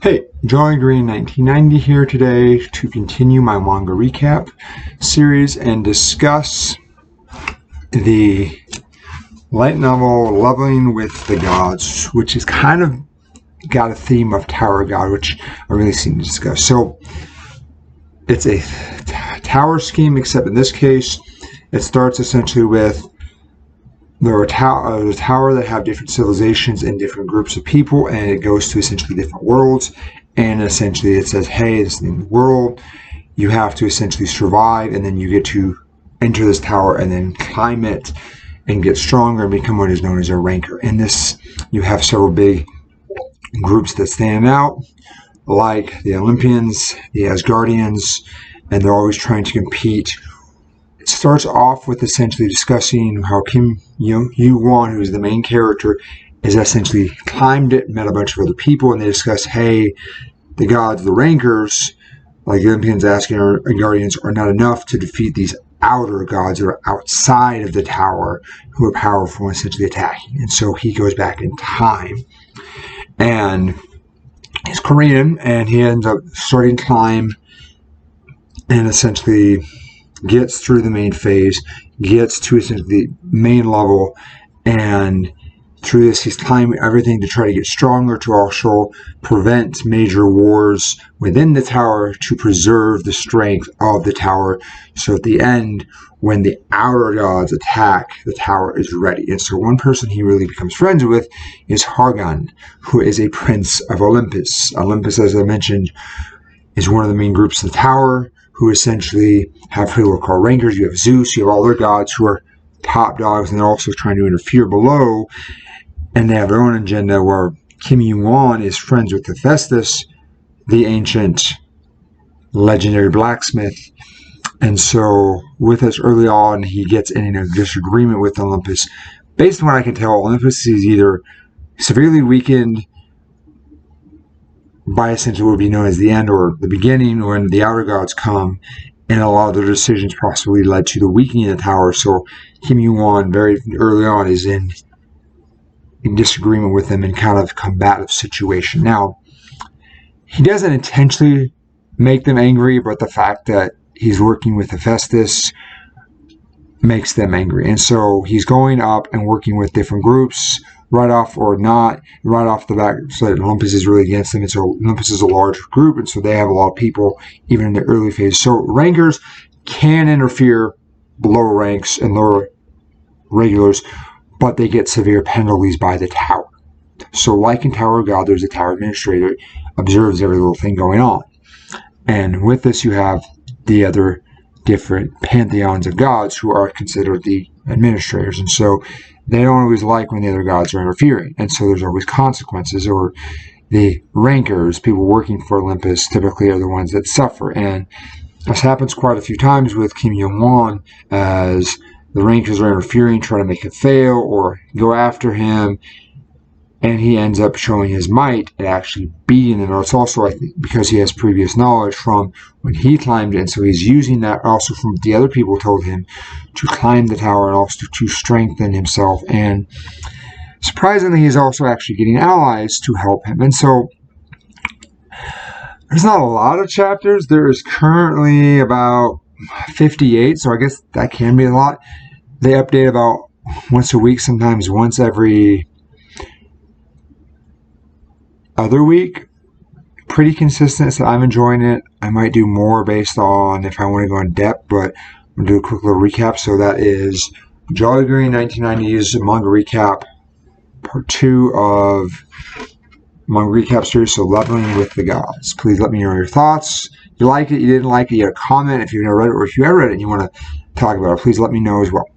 Hey, Jolly Green 1990 here today to continue my Manga Recap series and discuss the light novel Leveling with the Gods, which is kind of got a theme of Tower God, which I really seem to discuss. So it's a tower scheme, except in this case, it starts essentially with there are a tower that have different civilizations and different groups of people, and it goes to essentially different worlds. And essentially it says, hey, this is the world. You have to essentially survive, and then you get to enter this tower and then climb it and get stronger and become what is known as a ranker. In this, you have several big groups that stand out, like the Olympians, the Asgardians, and they're always trying to compete. It starts off with essentially discussing how Kim Yoo-won, who's the main character, is essentially climbed it, met a bunch of other people, and they discuss, hey, the gods, the rankers, like the Olympians, Asgardians, are not enough to defeat these outer gods that are outside of the tower, who are powerful and essentially attacking. And so he goes back in time, and he's Korean, and he ends up starting to climb and essentially gets through the main phase, gets to essentially the main level, and through this he's climbing everything to try to get stronger, to also prevent major wars within the tower, to preserve the strength of the tower, so at the end, when the outer gods attack, the tower is ready. And so one person he really becomes friends with is Hargan, who is a prince of Olympus. Olympus, as I mentioned, is one of the main groups of the tower, who essentially have who are called rankers. You have Zeus, you have all their gods who are top dogs, and they're also trying to interfere below, and they have their own agenda, where Kim Yoo-won is friends with Hephaestus, the ancient legendary blacksmith. And so with us early on, he gets in a disagreement with Olympus. Based on what I can tell, Olympus is either severely weakened by essentially what would be known as the end or the beginning, when the outer gods come, and a lot of their decisions possibly led to the weakening of the tower. So Kim Yoo-won very early on is in disagreement with them in kind of combative situation. Now, he doesn't intentionally make them angry, but the fact that he's working with Hephaestus makes them angry. And so he's going up and working with different groups, right off the back, so that Olympus is really against them. And so Olympus is a large group, and so they have a lot of people, even in the early phase. So rankers can interfere lower ranks and lower regulars, but they get severe penalties by the tower. So like in Tower of God, there's a tower administrator, observes every little thing going on. And with this, you have the other different pantheons of gods who are considered the administrators. And so they don't always like when the other gods are interfering. And so there's always consequences, or the rankers, people working for Olympus, typically are the ones that suffer. And this happens quite a few times with Kim Yoo-won, as the rankers are interfering, trying to make it fail or go after him, and he ends up showing his might and actually beating them. And it's also, I think, because he has previous knowledge from when he climbed it, and so he's using that also from what the other people told him to climb the tower and also to strengthen himself. And surprisingly, he's also actually getting allies to help him. And so there's not a lot of chapters. There is currently about 58, so I guess that can be a lot. They update about once a week, sometimes once every other week. Pretty consistent, so I'm enjoying it. I might do more based on if I want to go in depth, but I'm going to do a quick little recap. So that is Jolly Green 1990's Manga Recap, part 2 of Manga Recap series, so Leveling with the Gods. Please let me know your thoughts. You liked it, you didn't like it, you had a comment. If you've never read it, or if you ever read it and you want to talk about it, please let me know as well.